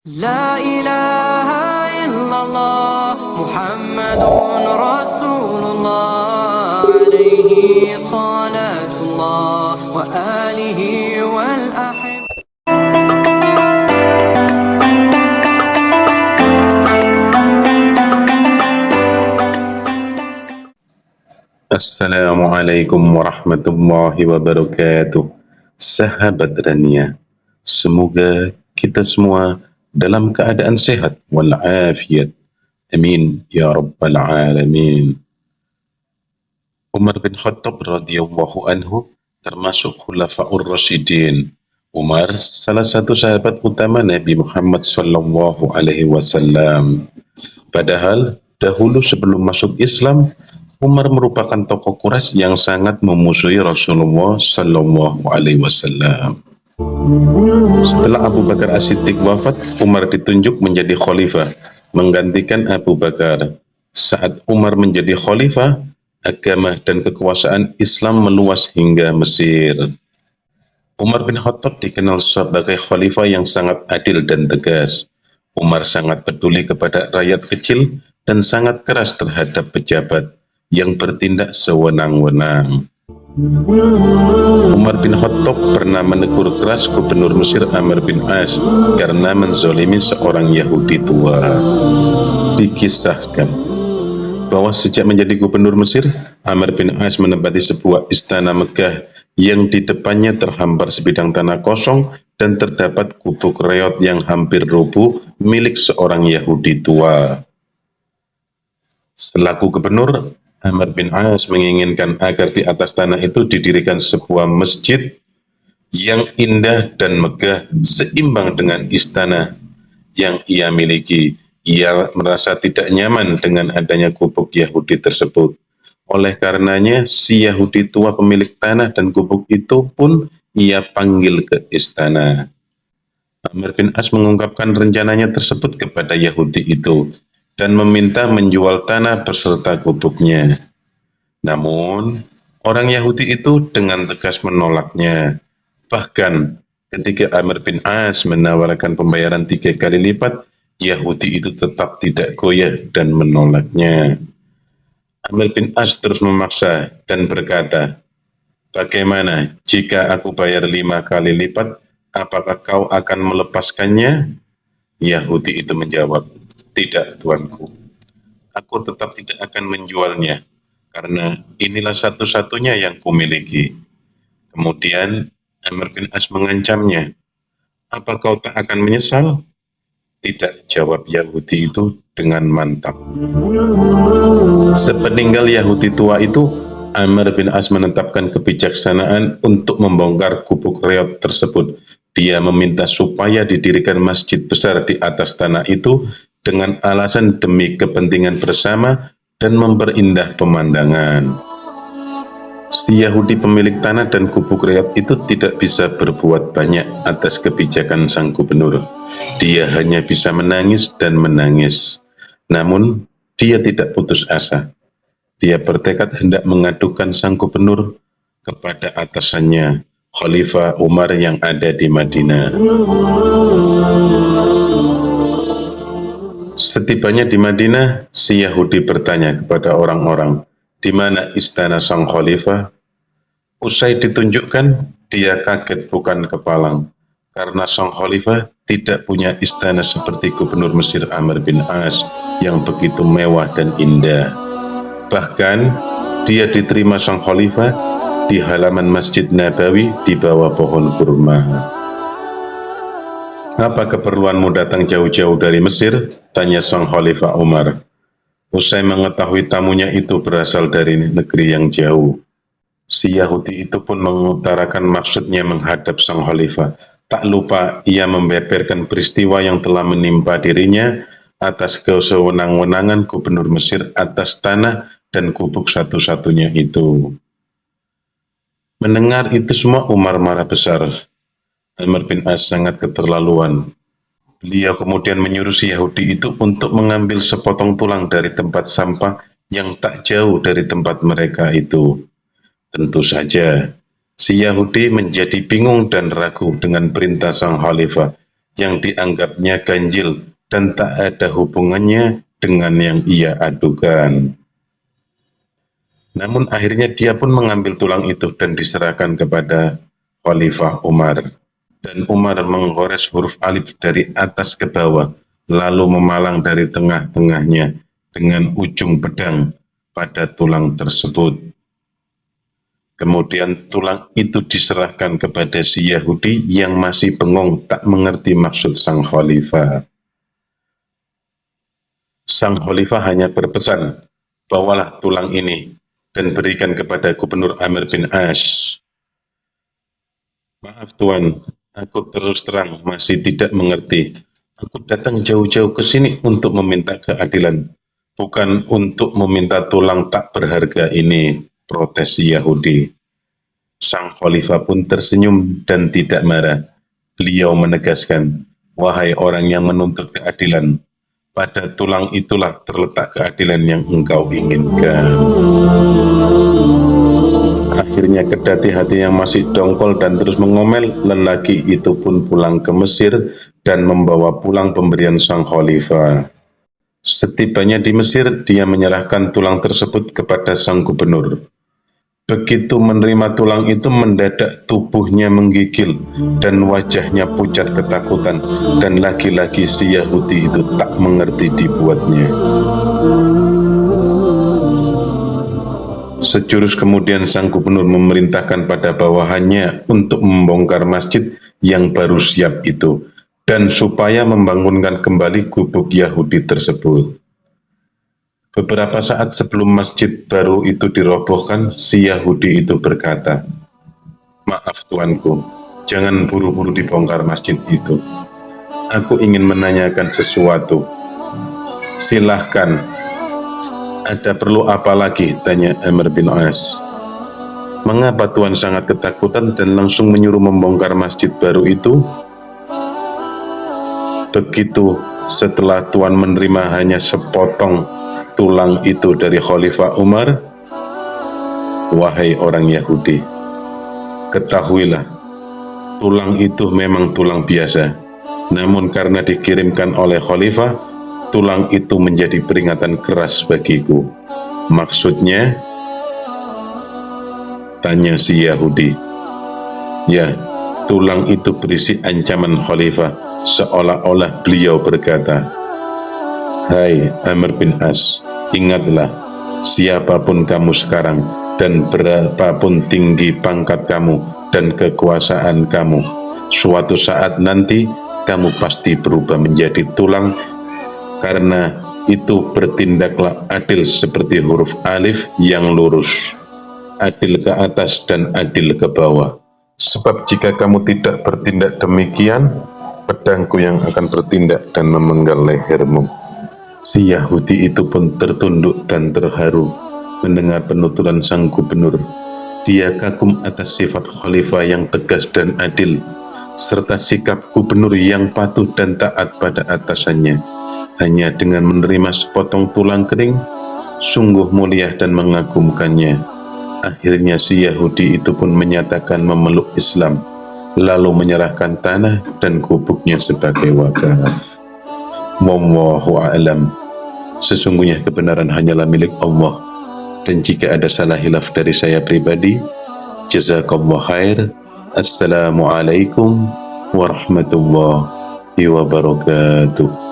لا إله إلا الله محمد رسول الله عليه صلاة الله وآله والأحب. Assalamualaikum warahmatullahi wabarakatuh. Sahabat Rania, semoga kita semua dalam keadaan sehat walafiat. Amin ya rabbal alamin. Umar bin Khattab radhiyallahu anhu termasuk khulafaur rasyidin. Umar salah satu sahabat utama Nabi Muhammad sallallahu alaihi wasallam. Padahal dahulu sebelum masuk Islam, Umar merupakan tokoh Quraisy yang sangat memusuhi Rasulullah sallallahu alaihi wasallam. Setelah Abu Bakar As-Siddiq wafat, Umar ditunjuk menjadi khalifah, menggantikan Abu Bakar. Saat Umar menjadi khalifah, agama dan kekuasaan Islam meluas hingga Mesir. Umar bin Khattab dikenal sebagai khalifah yang sangat adil dan tegas. Umar sangat peduli kepada rakyat kecil dan sangat keras terhadap pejabat yang bertindak sewenang-wenang. Umar bin Khattab pernah menegur keras gubernur Mesir Amr bin As karena menzolimi seorang Yahudi tua. Dikisahkan bahwa sejak menjadi gubernur Mesir, Amr bin As menempati sebuah istana megah yang di depannya terhampar sebidang tanah kosong dan terdapat gubuk reot yang hampir rubuh milik seorang Yahudi tua. Selaku gubernur, Amr bin As menginginkan agar di atas tanah itu didirikan sebuah masjid yang indah dan megah seimbang dengan istana yang ia miliki. Ia merasa tidak nyaman dengan adanya gubuk Yahudi tersebut. Oleh karenanya, si Yahudi tua pemilik tanah dan gubuk itu pun ia panggil ke istana. Amr bin As mengungkapkan rencananya tersebut kepada Yahudi itu dan meminta menjual tanah beserta gubuknya. Namun, orang Yahudi itu dengan tegas menolaknya. Bahkan, ketika Amr bin As menawarkan pembayaran 3 kali lipat, Yahudi itu tetap tidak goyah dan menolaknya. Amr bin As terus memaksa dan berkata, "Bagaimana jika aku bayar 5 kali lipat, apakah kau akan melepaskannya?" Yahudi itu menjawab, "Tidak, tuanku. Aku tetap tidak akan menjualnya, karena inilah satu-satunya yang kumiliki." Kemudian Amr bin As mengancamnya, "Apa kau tak akan menyesal?" "Tidak," jawab Yahudi itu dengan mantap. Sepeninggal Yahudi tua itu, Amr bin As menetapkan kebijaksanaan untuk membongkar gubuk reot tersebut. Dia meminta supaya didirikan masjid besar di atas tanah itu dengan alasan demi kepentingan bersama dan memperindah pemandangan. Si Yahudi pemilik tanah dan gubuk reot itu tidak bisa berbuat banyak atas kebijakan sang gubernur. Dia hanya bisa menangis dan menangis. Namun, dia tidak putus asa. Dia bertekad hendak mengadukan sang gubernur kepada atasannya, Khalifah Umar yang ada di Madinah. Setibanya di Madinah, si Yahudi bertanya kepada orang-orang, "Di mana istana sang khalifah?" Usai ditunjukkan, dia kaget bukan kepalang, karena sang khalifah tidak punya istana seperti gubernur Mesir Amr bin As yang begitu mewah dan indah. Bahkan, dia diterima sang khalifah di halaman Masjid Nabawi di bawah pohon kurma. "Apa keperluanmu datang jauh-jauh dari Mesir?" tanya sang khalifah Umar. Usai mengetahui tamunya itu berasal dari negeri yang jauh, si Yahudi itu pun mengutarakan maksudnya menghadap sang khalifah. Tak lupa ia membeberkan peristiwa yang telah menimpa dirinya atas kesewenang-wenangan gubernur Mesir atas tanah dan gubuk satu-satunya itu. Mendengar itu semua, Umar marah besar. Amr bin As sangat keterlaluan. Beliau kemudian menyuruh si Yahudi itu untuk mengambil sepotong tulang dari tempat sampah yang tak jauh dari tempat mereka itu. Tentu saja, si Yahudi menjadi bingung dan ragu dengan perintah sang khalifah yang dianggapnya ganjil dan tak ada hubungannya dengan yang ia adukan. Namun akhirnya dia pun mengambil tulang itu dan diserahkan kepada Khalifah Umar. Dan Umar menggores huruf alif dari atas ke bawah, lalu memalang dari tengah-tengahnya dengan ujung pedang pada tulang tersebut. Kemudian tulang itu diserahkan kepada si Yahudi yang masih bengong tak mengerti maksud sang khalifah. Sang khalifah hanya berpesan, bawalah tulang ini dan berikan kepada Gubernur Amr bin As. Maaf Tuan, aku terus terang masih tidak mengerti. Aku datang jauh-jauh ke sini untuk meminta keadilan, bukan untuk meminta tulang tak berharga ini, protes si Yahudi. Sang khalifah pun tersenyum dan tidak marah. Beliau menegaskan, wahai orang yang menuntut keadilan, pada tulang itulah terletak keadilan yang engkau inginkan. Akhirnya kedati hati yang masih dongkol dan terus mengomel, lelaki itu pun pulang ke Mesir dan membawa pulang pemberian sang khalifah. Setibanya di Mesir, dia menyerahkan tulang tersebut kepada sang gubernur. Begitu menerima tulang itu, mendadak tubuhnya menggigil dan wajahnya pucat ketakutan, dan lagi-lagi si Yahudi itu tak mengerti dibuatnya. Sejurus kemudian sang gubernur memerintahkan pada bawahannya untuk membongkar masjid yang baru siap itu, dan supaya membangunkan kembali gubuk Yahudi tersebut. Beberapa saat sebelum masjid baru itu dirobohkan, si Yahudi itu berkata, maaf tuanku, jangan buru-buru dibongkar masjid itu. Aku ingin menanyakan sesuatu. Silahkan. Ada perlu apa lagi? Tanya Amr bin As. Mengapa Tuan sangat ketakutan dan langsung menyuruh membongkar masjid baru itu? Begitu setelah Tuan menerima hanya sepotong tulang itu dari Khalifah Umar, wahai orang Yahudi, ketahuilah, tulang itu memang tulang biasa. Namun karena dikirimkan oleh Khalifah, tulang itu menjadi peringatan keras bagiku. Maksudnya? Tanya si Yahudi. Ya, tulang itu berisi ancaman Khalifah, seolah-olah beliau berkata, hai Amr bin As, ingatlah, siapapun kamu sekarang dan berapapun tinggi pangkat kamu dan kekuasaan kamu, suatu saat nanti kamu pasti berubah menjadi tulang, karena itu bertindaklah adil seperti huruf alif yang lurus, adil ke atas dan adil ke bawah. Sebab jika kamu tidak bertindak demikian, pedangku yang akan bertindak dan memenggal lehermu. Si Yahudi itu pun tertunduk dan terharu mendengar penuturan sang gubernur. Dia kagum atas sifat khalifah yang tegas dan adil, serta sikap gubernur yang patuh dan taat pada atasannya. Hanya dengan menerima sepotong tulang kering, sungguh mulia dan mengagumkannya. Akhirnya si Yahudi itu pun menyatakan memeluk Islam, lalu menyerahkan tanah dan gubuknya sebagai wakaf. Wallahu a'lam. Sesungguhnya kebenaran hanyalah milik Allah, dan jika ada salah hilaf dari saya pribadi, jazakallahu khair. Assalamualaikum warahmatullahi wabarakatuh.